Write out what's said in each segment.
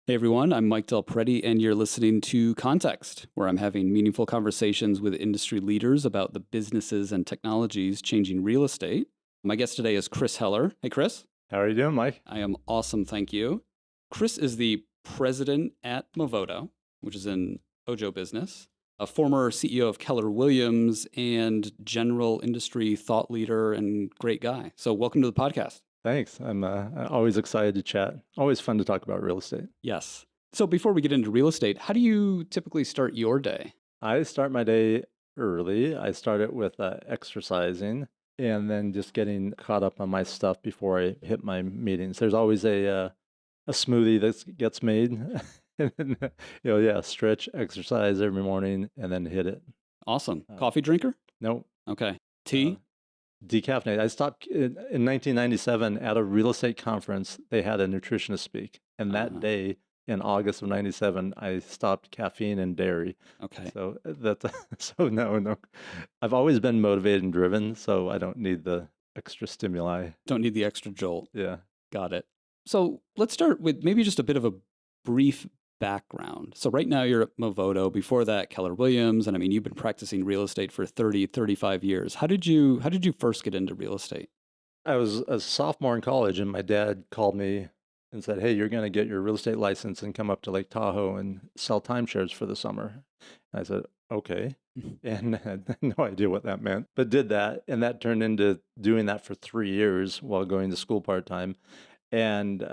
Hey everyone, I'm Mike Del Preti, and you're listening to Context, where I'm having meaningful conversations with industry leaders about the businesses and technologies changing real estate. My guest today is Chris Heller. Hey, Chris. How are you doing, Mike? I am awesome, thank you. Chris is the president at Movoto, which is an Ojo business, a former CEO of Keller Williams, and general industry thought leader and great guy. So, welcome to the podcast. Thanks. I'm always excited to chat. Always fun to talk about real estate. Yes. So, before we get into real estate, how do you typically start your day? I start my day early. I start it with exercising and then just getting caught up on my stuff before I hit my meetings. There's always a smoothie that gets made. And then, stretch, exercise every morning, and then hit it. Awesome. Coffee drinker? No, Okay. Tea? decaffeinated. I stopped in 1997 at a real estate conference. They had a nutritionist speak, and that Uh-huh. day in August of '97, I stopped caffeine and dairy. Okay. So that's so no. I've always been motivated and driven, so I don't need the extra stimuli. Don't need the extra jolt. Yeah. Got it. So let's start with maybe just a bit of a brief background. So right now you're at Movoto, before that Keller Williams, and I mean you've been practicing real estate for 30, 35 years. How did you first get into real estate? I was a sophomore in college, and my dad called me and said, "Hey, you're going to get your real estate license and come up to Lake Tahoe and sell timeshares for the summer." And I said, "Okay." And had no idea what that meant, but did that. And that turned into doing that for 3 years while going to school part time. And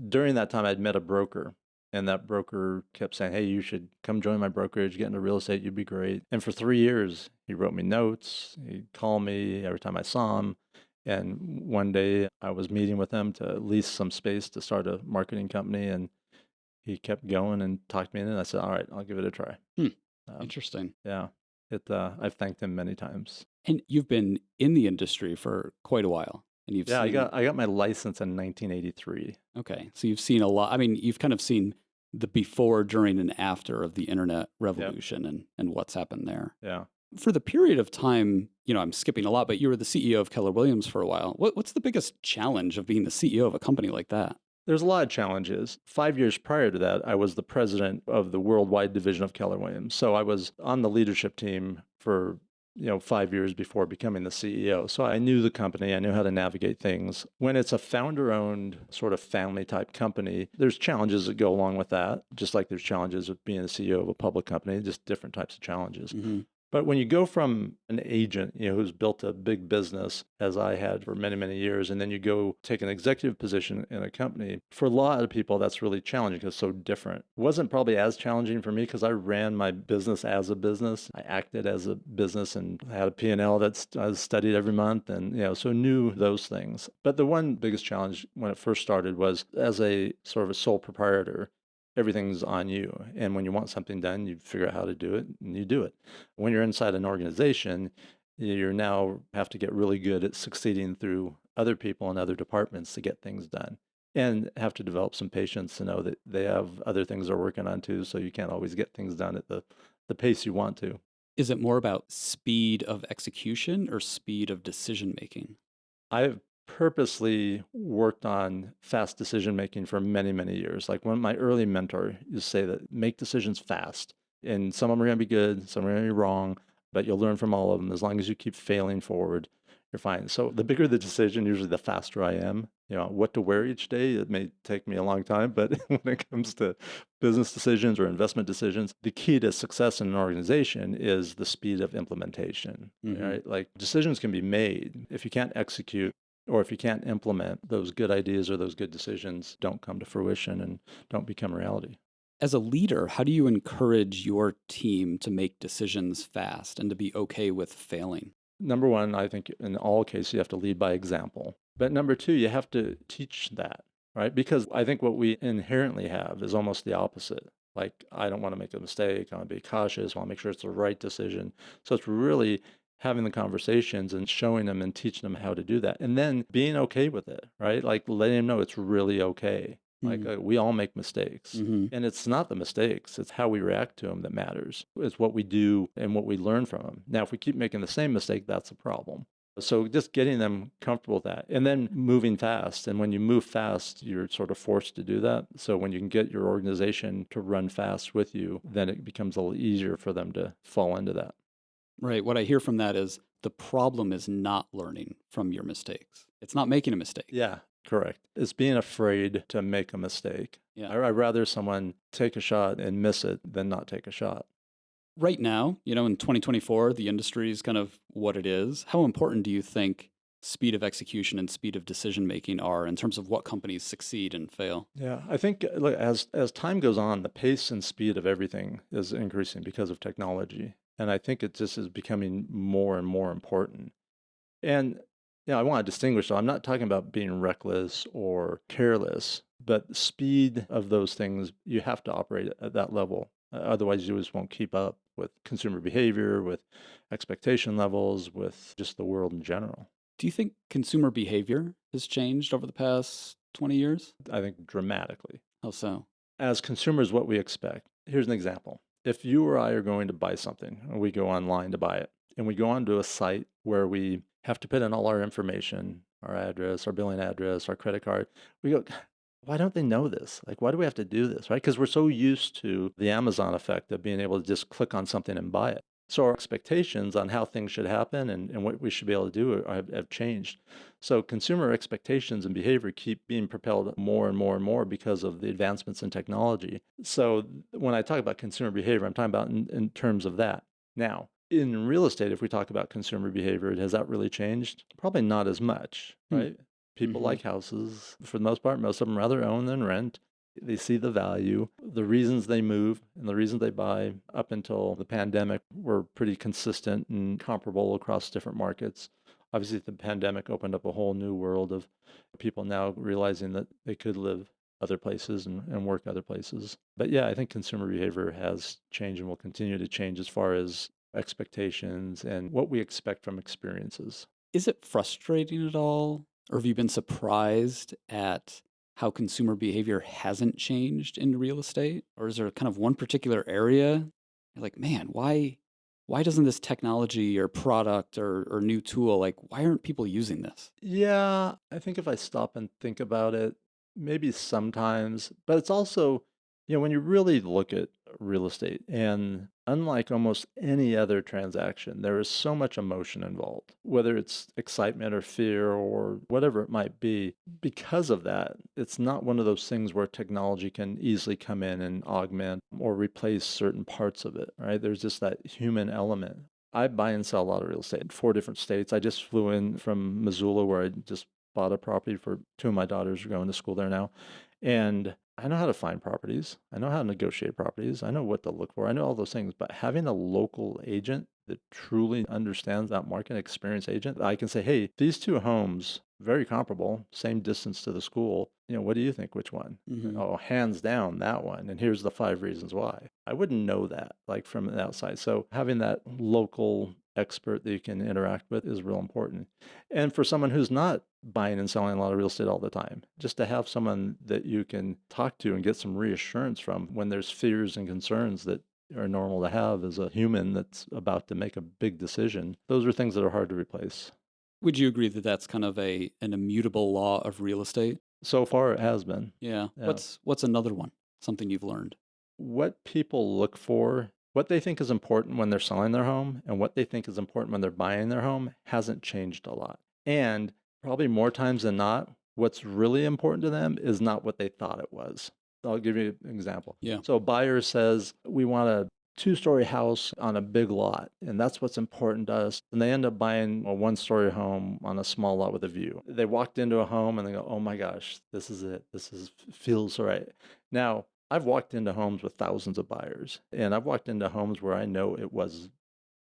during that time, I'd met a broker. And that broker kept saying, "Hey, you should come join my brokerage, get into real estate, you'd be great." And for 3 years, he wrote me notes. He'd call me every time I saw him. And one day I was meeting with him to lease some space to start a marketing company. And he kept going and talked me in. And I said, "All right, I'll give it a try." Hmm. Um, Interesting. yeah, I've thanked him many times. And you've been in the industry for quite a while, and you've Yeah, I seen. got my license in 1983. Okay, so you've seen a lot. I mean, you've kind of seen the before, during, and after of the internet Yep. revolution and what's happened there. Yeah. For the period of time, I'm skipping a lot, but you were the CEO of Keller Williams for a while. What's the biggest challenge of being the CEO of a company like that? There's a lot of challenges. 5 years prior to that, I was the president of the worldwide division of Keller Williams. So I was on the leadership team for 5 years before becoming the CEO. So I knew the company, I knew how to navigate things. When it's a founder-owned sort of family-type company, there's challenges that go along with that, just like there's challenges with being the CEO of a public company, just different types of challenges. Hmm. But when you go from an agent, who's built a big business, as I had for many, many years, and then you go take an executive position in a company, for a lot of people, that's really challenging because it's so different. It wasn't probably as challenging for me because I ran my business as a business. I acted as a business and had a P&L that I studied every month and, so knew those things. But the one biggest challenge when it first started was as a sort of a sole proprietor, everything's on you. And when you want something done, you figure out how to do it and you do it. When you're inside an organization, you now have to get really good at succeeding through other people and other departments to get things done and have to develop some patience to know that they have other things they're working on too. So you can't always get things done at the pace you want to. Is it more about speed of execution or speed of decision making? I've purposely worked on fast decision making for many, many years. Like one of my early mentors used to say that make decisions fast. And some of them are going to be good, some are going to be wrong, but you'll learn from all of them. As long as you keep failing forward, you're fine. So the bigger the decision, usually the faster I am. What to wear each day, it may take me a long time, but when it comes to business decisions or investment decisions, the key to success in an organization is the speed of implementation, Hmm. right? Like decisions can be made. If you can't execute, or if you can't implement, those good ideas or those good decisions don't come to fruition and don't become reality. As a leader, how do you encourage your team to make decisions fast and to be okay with failing? Number one, I think in all cases, you have to lead by example. But number two, you have to teach that, right? Because I think what we inherently have is almost the opposite. Like, I don't want to make a mistake. I want to be cautious. I want to make sure it's the right decision. So it's really having the conversations and showing them and teaching them how to do that. And then being okay with it, right? Like letting them know it's really okay. Like we all make mistakes. Mm-hmm. And it's not the mistakes, it's how we react to them that matters. It's what we do and what we learn from them. Now, if we keep making the same mistake, that's a problem. So just getting them comfortable with that and then moving fast. And when you move fast, you're sort of forced to do that. So when you can get your organization to run fast with you, then it becomes a little easier for them to fall into that. Right. What I hear from that is the problem is not learning from your mistakes. It's not making a mistake. Yeah, correct. It's being afraid to make a mistake. Yeah. I'd rather someone take a shot and miss it than not take a shot. Right now, in 2024, the industry is kind of what it is. How important do you think speed of execution and speed of decision making are in terms of what companies succeed and fail? Yeah, I think look, as time goes on, the pace and speed of everything is increasing because of technology. And I think it just is becoming more and more important. And I want to distinguish, though, I'm not talking about being reckless or careless, but speed of those things, you have to operate at that level. Otherwise, you just won't keep up with consumer behavior, with expectation levels, with just the world in general. Do you think consumer behavior has changed over the past 20 years? I think dramatically. How so? As consumers, what we expect. Here's an example. If you or I are going to buy something, and we go online to buy it, and we go onto a site where we have to put in all our information, our address, our billing address, our credit card, we go, why don't they know this? Like, why do we have to do this, right? Because we're so used to the Amazon effect of being able to just click on something and buy it. So our expectations on how things should happen and what we should be able to do have changed. So consumer expectations and behavior keep being propelled more and more and more because of the advancements in technology. So when I talk about consumer behavior, I'm talking about in terms of that. Now, in real estate, if we talk about consumer behavior, has that really changed? Probably not as much, Hmm. right? People Mm-hmm. like houses for the most part. Most of them rather own than rent. They see the value. The reasons they move and the reasons they buy up until the pandemic were pretty consistent and comparable across different markets. Obviously, the pandemic opened up a whole new world of people now realizing that they could live other places and work other places. But yeah, I think consumer behavior has changed and will continue to change as far as expectations and what we expect from experiences. Is it frustrating at all? Or have you been surprised at how consumer behavior hasn't changed in real estate? Or is there kind of one particular area you're like, man, why doesn't this technology or product or new tool, like, why aren't people using this? Yeah, I think if I stop and think about it, maybe sometimes, but it's also, when you really look at real estate, and unlike almost any other transaction, there is so much emotion involved, whether it's excitement or fear or whatever it might be. Because of that, it's not one of those things where technology can easily come in and augment or replace certain parts of it, right? There's just that human element. I buy and sell a lot of real estate in 4 different states. I just flew in from Missoula, where I just bought a property for two of my daughters who are going to school there now. And I know how to find properties. I know how to negotiate properties. I know what to look for. I know all those things. But having a local agent that truly understands that market, experienced agent, I can say, hey, these two homes, very comparable, same distance to the school. What do you think? Which one? Hmm. Oh, hands down, that one. And here's the 5 reasons why. I wouldn't know that like from the outside. So having that local expert that you can interact with is real important. And for someone who's not buying and selling a lot of real estate all the time, just to have someone that you can talk to and get some reassurance from when there's fears and concerns that are normal to have as a human that's about to make a big decision. Those are things that are hard to replace. Would you agree that that's kind of an immutable law of real estate? So far, it has been. Yeah. Yeah. What's another one? Something you've learned? What people look for, what they think is important when they're selling their home, and what they think is important when they're buying their home hasn't changed a lot. And probably more times than not, what's really important to them is not what they thought it was. I'll give you an example. Yeah. So a buyer says, we want a 2-story house on a big lot, and that's what's important to us. And they end up buying a 1-story home on a small lot with a view. They walked into a home and they go, oh my gosh, this is it. Feels right. Now, I've walked into homes with thousands of buyers, and I've walked into homes where I know it was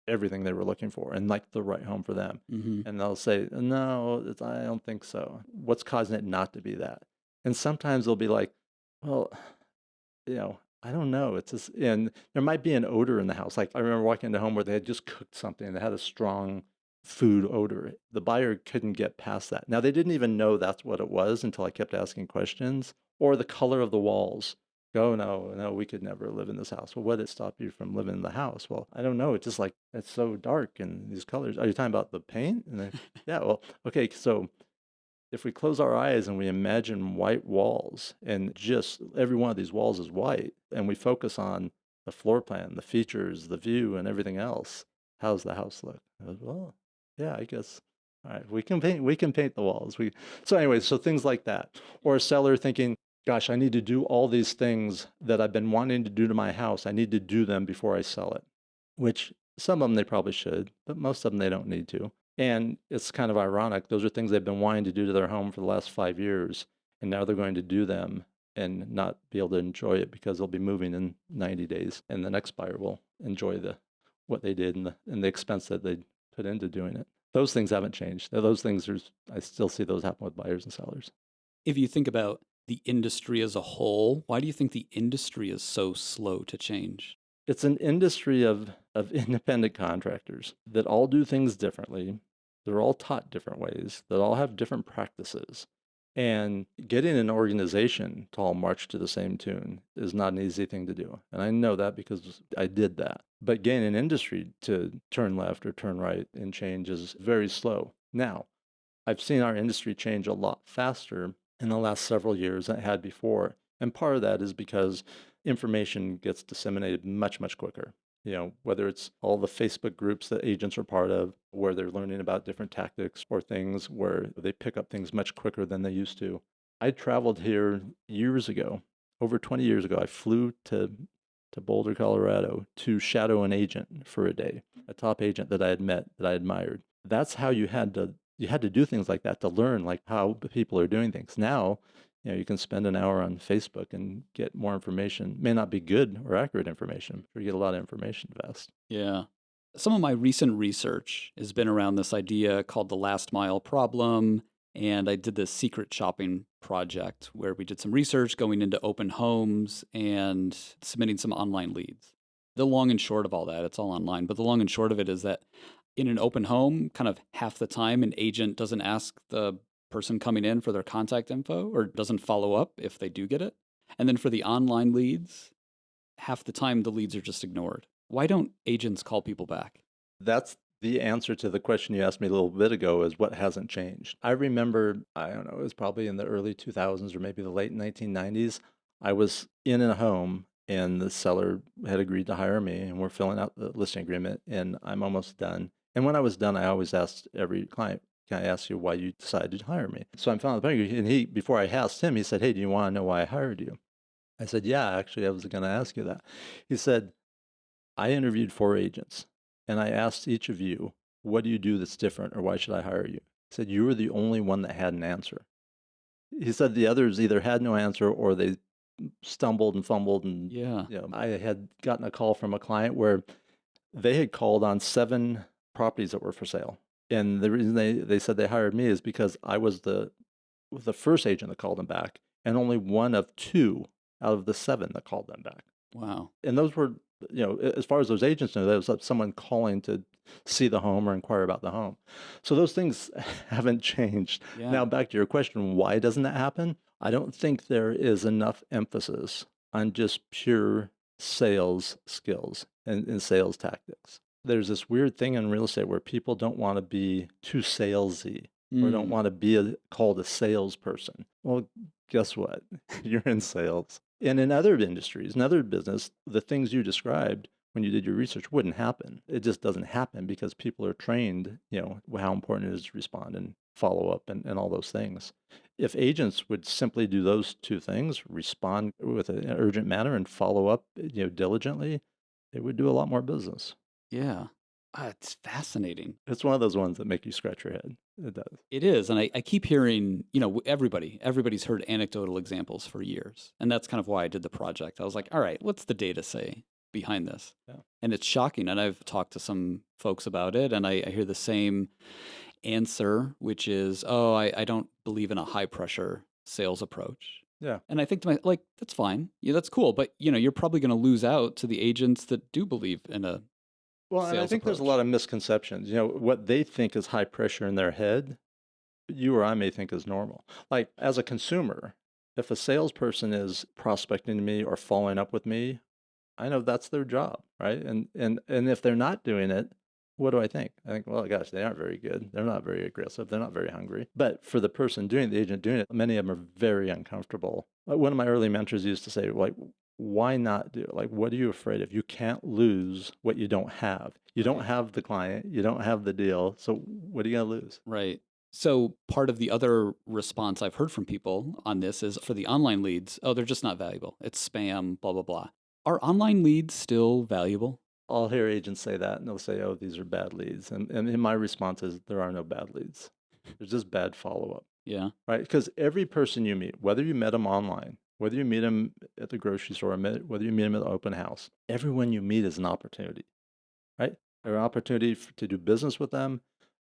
everything they were looking for and like the right home for them. Hmm. And they'll say, no, I don't think so. What's causing it not to be that? And sometimes they'll be like, well, I don't know. It's just, and there might be an odor in the house. Like I remember walking into a home where they had just cooked something that had a strong food odor. The buyer couldn't get past that. Now they didn't even know that's what it was until I kept asking questions, or the color of the walls. Oh, no, no, we could never live in this house. Well, what did stop you from living in the house? Well, I don't know. It's just like, it's so dark and these colors. Are you talking about the paint? And then, yeah, well, okay. So if we close our eyes and we imagine white walls and just every one of these walls is white and we focus on the floor plan, the features, the view, and everything else, how's the house look? I was, well, yeah, I guess. All right, we can paint the walls. So anyway, so things like that. Or a seller thinking, gosh, I need to do all these things that I've been wanting to do to my house. I need to do them before I sell it, which some of them they probably should, but most of them they don't need to. And it's kind of ironic. Those are things they've been wanting to do to their home for the last 5 years, and now they're going to do them and not be able to enjoy it because they'll be moving in 90 days, and the next buyer will enjoy what they did and the expense that they put into doing it. Those things haven't changed. Those things I still see those happen with buyers and sellers. If you think about the industry as a whole, why do you think the industry is so slow to change? It's an industry of independent contractors that all do things differently. They're all taught different ways, that all have different practices. And getting an organization to all march to the same tune is not an easy thing to do. And I know that because I did that. But getting an industry to turn left or turn right and change is very slow. Now, I've seen our industry change a lot faster in the last several years than it had before. And part of that is because information gets disseminated much, much quicker. Whether it's all the Facebook groups that agents are part of, where they're learning about different tactics or things where they pick up things much quicker than they used to. I traveled here years ago, over 20 years ago. I flew to Boulder, Colorado to shadow an agent for a day, a top agent that I had met that I admired. That's how you had to do things like that to learn like how people are doing things. Now, you can spend an hour on Facebook and get more information. May not be good or accurate information, but you get a lot of information fast. Yeah. Some of my recent research has been around this idea called the last mile problem. And I did this secret shopping project where we did some research going into open homes and submitting some online leads. The long and short of all that, it's all online, but the long and short of it is that in an open home, kind of half the time, an agent doesn't ask the person coming in for their contact info or doesn't follow up if they do get it. And then for the online leads, half the time the leads are just ignored. Why don't agents call people back? That's the answer to the question you asked me a little bit ago, is what hasn't changed. I remember, I don't know, it was probably in the early 2000s or maybe the late 1990s. I was in a home and the seller had agreed to hire me and we're filling out the listing agreement and I'm almost done. And when I was done, I always asked every client, can I ask you why you decided to hire me? So I'm filling out the paperwork, and before I asked him, he said, hey, do you want to know why I hired you? I said, yeah, actually, I was going to ask you that. He said, I interviewed 4 agents and I asked each of you, what do you do that's different or why should I hire you? He said, you were the only one that had an answer. He said the others either had no answer or they stumbled and fumbled. And Yeah. I had gotten a call from a client where they had called on 7 properties that were for sale. And the reason they said they hired me is because I was the first agent that called them back and only one of 2 out of the 7 that called them back. Wow. And those were, as far as those agents know, that was someone calling to see the home or inquire about the home. So those things haven't changed. Yeah. Now, back to your question, why doesn't that happen? I don't think there is enough emphasis on just pure sales skills and sales tactics. There's this weird thing in real estate where people don't want to be too salesy or don't want to be called a salesperson. Well, guess what? You're in sales. And in other industries, in other business, the things you described when you did your research wouldn't happen. It just doesn't happen because people are trained, how important it is to respond and follow up and all those things. If agents would simply do those 2 things, respond with an urgent manner and follow up, diligently, they would do a lot more business. Yeah. It's fascinating. It's one of those ones that make you scratch your head. It does. It is. And I keep hearing, everybody's heard anecdotal examples for years. And that's kind of why I did the project. I was like, all right, what's the data say behind this? Yeah. And it's shocking. And I've talked to some folks about it and I hear the same answer, which is, I don't believe in a high pressure sales approach. Yeah. And I think to myself, that's fine. Yeah, that's cool. But, you're probably going to lose out to the agents that do believe in a Well, and I sales think there's a approach. lot of misconceptions. What they think is high pressure in their head, you or I may think is normal. Like as a consumer, If a salesperson is prospecting to me or following up with me, I know that's their job, right? And if they're not doing it, what do I think? I think, well, gosh, they aren't very good. They're not very aggressive. They're not very hungry. But for the person doing it, the agent doing it, many of them are very uncomfortable. One of my early mentors used to say, like, why not do it? Like, what are you afraid of? You can't lose what you don't have. You don't Right. have the client. You don't have the deal. So what are you going to lose? Right. So part of the other response I've heard from people on this is for the online leads, oh, they're just not valuable. It's spam, blah, blah, blah. Are online leads still valuable? I'll hear agents say that, and they'll say, oh, these are bad leads. And my response is, there are no bad leads. There's just bad follow-up, Yeah. right? Because every person you meet, whether you met them online, whether you meet them at the grocery store, whether you meet them at the open house, everyone you meet is an opportunity, right? An opportunity to do business with them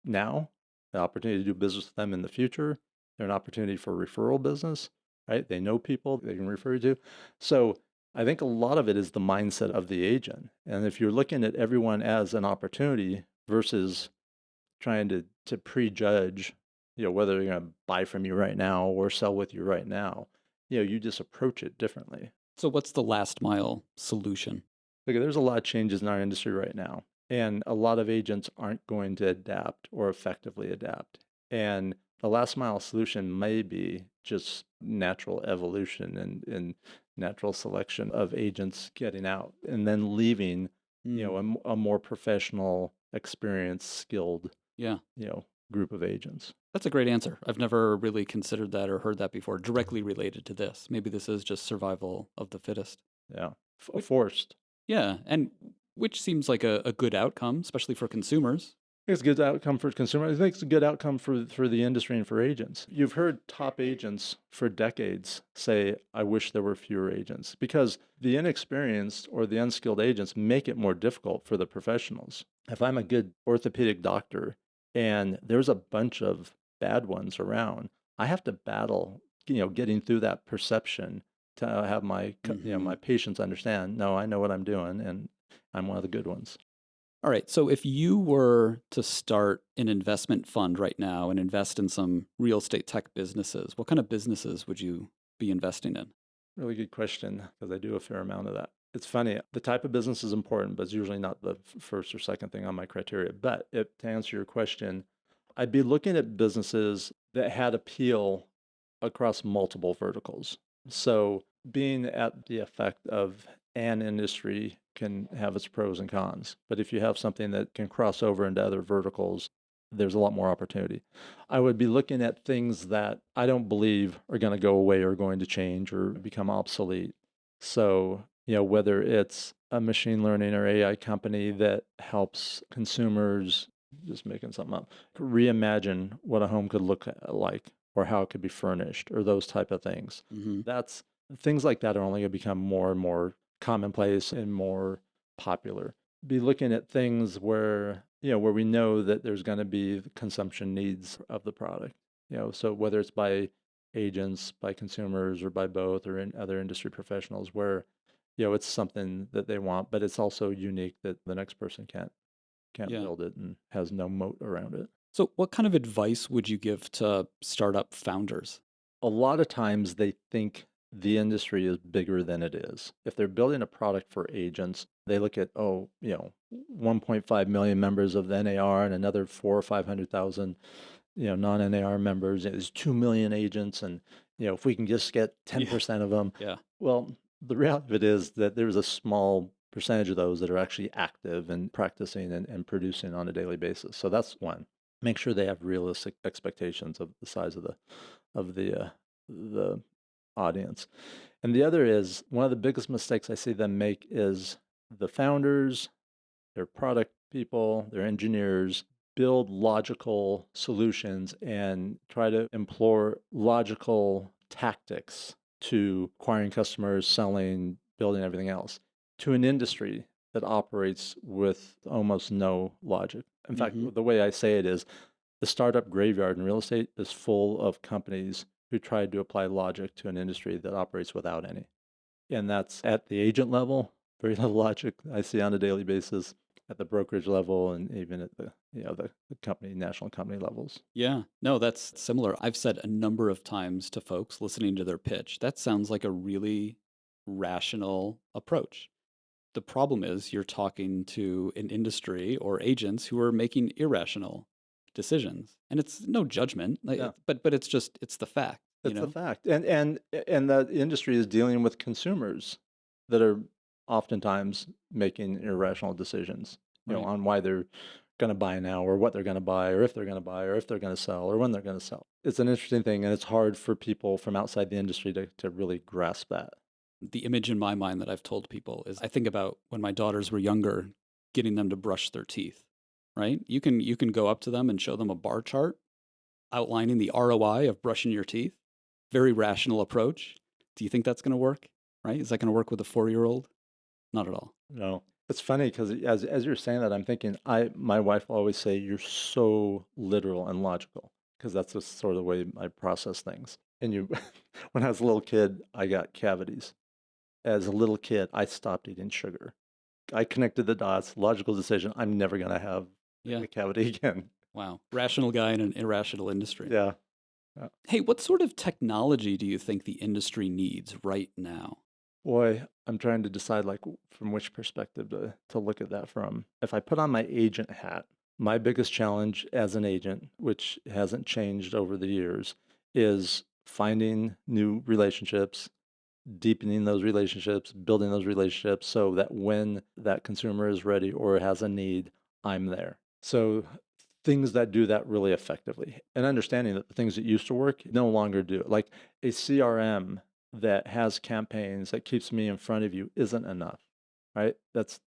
now, an opportunity to do business with them in the future. They're an opportunity for referral business, right? They know people they can refer you to. So I think a lot of it is the mindset of the agent. And if you're looking at everyone as an opportunity versus trying to prejudge, whether they're going to buy from you right now or sell with you right now, you just approach it differently. So what's the last mile solution? Look, there's a lot of changes in our industry right now, and a lot of agents aren't going to adapt or effectively adapt. And the last mile solution may be just natural evolution and natural selection of agents getting out and then leaving, Mm, a more professional, experienced, skilled, yeah. group of agents. That's a great answer. I've never really considered that or heard that before, directly related to this. Maybe this is just survival of the fittest. Yeah, Which, forced. yeah, and which seems like a good outcome, especially for consumers. It's a good outcome for consumers. I think it's a good outcome for the industry and for agents. You've heard top agents for decades say, I wish there were fewer agents, because the inexperienced or the unskilled agents make it more difficult for the professionals. If I'm a good orthopedic doctor and there's a bunch of bad ones around, I have to battle, getting through that perception to have my patients understand, no, I know what I'm doing and I'm one of the good ones. All right. So if you were to start an investment fund right now and invest in some real estate tech businesses, what kind of businesses would you be investing in? Really good question, because I do a fair amount of that. It's funny, the type of business is important, but it's usually not the first or second thing on my criteria. But to answer your question, I'd be looking at businesses that had appeal across multiple verticals. So being at the effect of an industry can have its pros and cons. But if you have something that can cross over into other verticals, there's a lot more opportunity. I would be looking at things that I don't believe are going to go away or going to change or become obsolete. So, whether it's a machine learning or AI company that helps consumers, just making something up, reimagine what a home could look like or how it could be furnished or those type of things. Hmm. That's things like that are only going to become more and more commonplace and more popular. Be looking at things where where we know that there's going to be consumption needs of the product. So whether it's by agents, by consumers, or by both, or in other industry professionals, where it's something that they want, but it's also unique that the next person can't Yeah. build it and has no moat around it. So what kind of advice would you give to startup founders? A lot of times they think the industry is bigger than it is. If they're building a product for agents, they look at, 1.5 million members of the NAR and another 4 or 500,000, non-NAR members. There's 2 million agents. And, if we can just get Yeah. 10% of them, Yeah. well, the reality of it is that there's a small percentage of those that are actually active and practicing and producing on a daily basis. So that's one. Make sure they have realistic expectations of the size of the audience. And the other is, one of the biggest mistakes I see them make is the founders, their product people, their engineers build logical solutions and try to employ logical tactics to acquiring customers, selling, building everything else, to an industry that operates with almost no logic. In fact, Hmm. the way I say it is, the startup graveyard in real estate is full of companies who tried to apply logic to an industry that operates without any. And that's at the agent level, very little logic I see on a daily basis. at the brokerage level and even at the company, national company levels. Yeah, no, that's similar. I've said a number of times to folks listening to their pitch, that sounds like a really rational approach. The problem is you're talking to an industry or agents who are making irrational decisions. And it's no judgment, Yeah. but it's the fact, you That's the know? fact. And the industry is dealing with consumers that are oftentimes making irrational decisions, Right. on why they're going to buy now or what they're going to buy or if they're going to buy or if they're going to sell or when they're going to sell. It's an interesting thing, and it's hard for people from outside the industry to really grasp that. The image in my mind that I've told people is I think about when my daughters were younger, getting them to brush their teeth, right? You can go up to them and show them a bar chart outlining the ROI of brushing your teeth. Very rational approach. Do you think that's going to work? Right? Is that going to work with a 4-year-old? Not at all. No, it's funny because as you're saying that, I'm thinking my wife will always say you're so literal and logical because that's just sort of the way I process things. And when I was a little kid, I got cavities. As a little kid, I stopped eating sugar. I connected the dots, logical decision. I'm never going to have Yeah. a cavity again. Wow. Rational guy in an irrational industry. Yeah. Yeah. Hey, what sort of technology do you think the industry needs right now? Boy, I'm trying to decide like from which perspective to look at that from. If I put on my agent hat, my biggest challenge as an agent, which hasn't changed over the years, is finding new relationships, deepening those relationships, building those relationships so that when that consumer is ready or has a need, I'm there. So things that do that really effectively and understanding that the things that used to work no longer do. Like a CRM that has campaigns that keeps me in front of you isn't enough, right? That's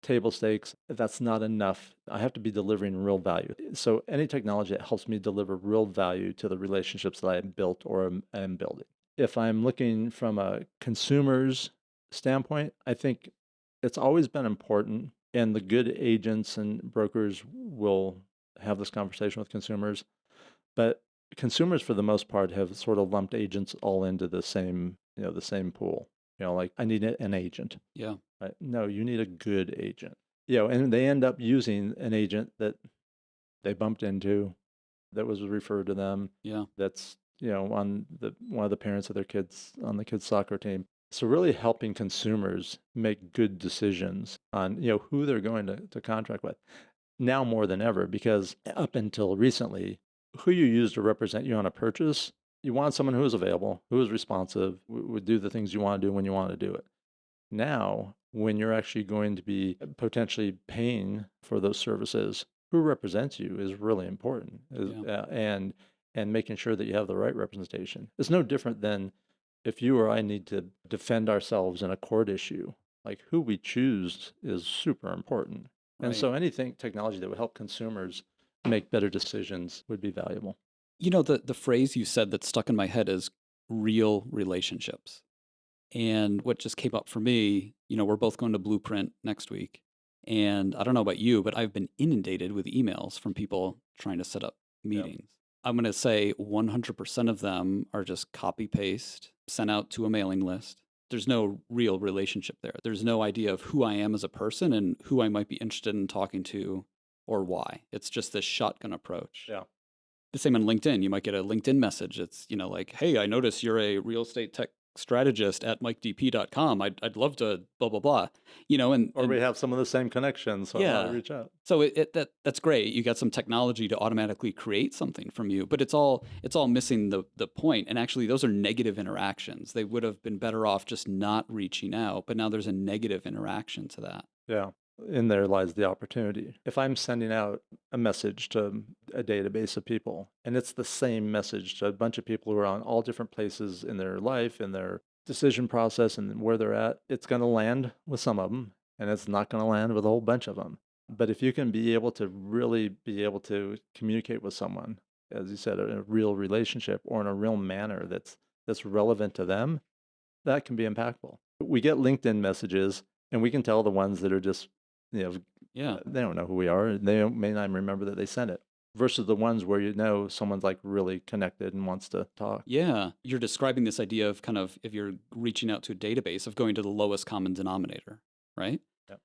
table stakes. That's not enough. I have to be delivering real value. So any technology that helps me deliver real value to the relationships that I have built or am building. If I'm looking from a consumer's standpoint, I think it's always been important, and the good agents and brokers will have this conversation with consumers, but consumers for the most part have sort of lumped agents all into the same pool. Like I need an agent. Yeah. Right? No, you need a good agent. And they end up using an agent that they bumped into, that was referred to them, Yeah. that's on the one of the parents of their kids on the kids soccer team. So really helping consumers make good decisions on who they're going to contract with now more than ever, because up until recently, who you use to represent you on a purchase, you want someone who is available, who is responsive, would do the things you want to do when you want to do it. Now, when you're actually going to be potentially paying for those services, who represents you is really important, Yeah. and making sure that you have the right representation. It's no different than if you or I need to defend ourselves in a court issue. Like who we choose is super important. And Right. so anything technology that would help consumers make better decisions would be valuable. The phrase you said that stuck in my head is real relationships. And what just came up for me, we're both going to Blueprint next week. And I don't know about you, but I've been inundated with emails from people trying to set up meetings. I'm going to say 100% of them are just copy paste, sent out to a mailing list. There's no real relationship there. There's no idea of who I am as a person and who I might be interested in talking to or why. It's just this shotgun approach. Yeah. The same on LinkedIn. You might get a LinkedIn message. It's, like, hey, I notice you're a real estate tech strategist at mikedp.com. I'd love to blah, blah, blah, Or we have some of the same connections, so I want to reach out. So that's great. You got some technology to automatically create something from you, but it's all missing the point. And actually those are negative interactions. They would have been better off just not reaching out, but now there's a negative interaction to that. Yeah. In there lies the opportunity. If I'm sending out a message to a database of people, and it's the same message to a bunch of people who are on all different places in their life, in their decision process, and where they're at, it's going to land with some of them, and it's not going to land with a whole bunch of them. But if you can be able to really be able to communicate with someone, as you said, in a real relationship or in a real manner that's relevant to them, that can be impactful. We get LinkedIn messages, and we can tell the ones that are just Yeah. they don't know who we are. They may not even remember that they sent it. Versus the ones where someone's like really connected and wants to talk. Yeah. You're describing this idea of kind of, if you're reaching out to a database, of going to the lowest common denominator, right?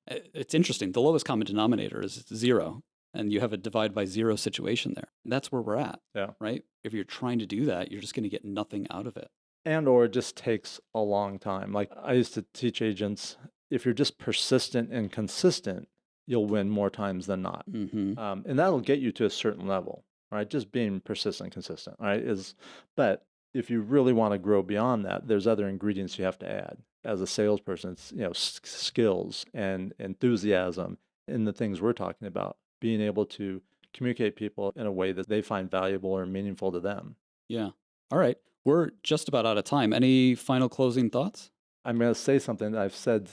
It's interesting. The lowest common denominator is 0, and you have a divide by 0 situation there. That's where we're at, Yeah. right? If you're trying to do that, you're just going to get nothing out of it. And or it just takes a long time. Like I used to teach agents, if you're just persistent and consistent, you'll win more times than not. Mm-hmm. And that'll get you to a certain level, right? Just being persistent, consistent, right? But if you really want to grow beyond that, there's other ingredients you have to add. As a salesperson, it's, skills and enthusiasm in the things we're talking about, being able to communicate people in a way that they find valuable or meaningful to them. Yeah. All right. We're just about out of time. Any final closing thoughts? I'm going to say something that I've said,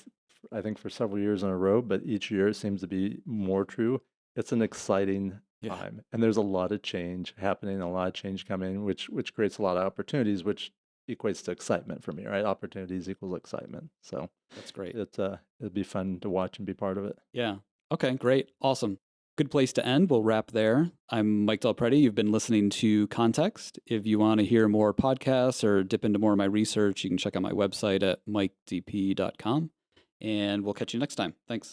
I think, for several years in a row, but each year it seems to be more true. It's an exciting time, and there's a lot of change happening, a lot of change coming, which creates a lot of opportunities, which equates to excitement for me, right? Opportunities equals excitement. So that's great. It'd be fun to watch and be part of it. Yeah. Okay, great. Awesome. Good place to end. We'll wrap there. I'm Mike Del Prete. You've been listening to Context. If you want to hear more podcasts or dip into more of my research, you can check out my website at mikedp.com. And we'll catch you next time. Thanks.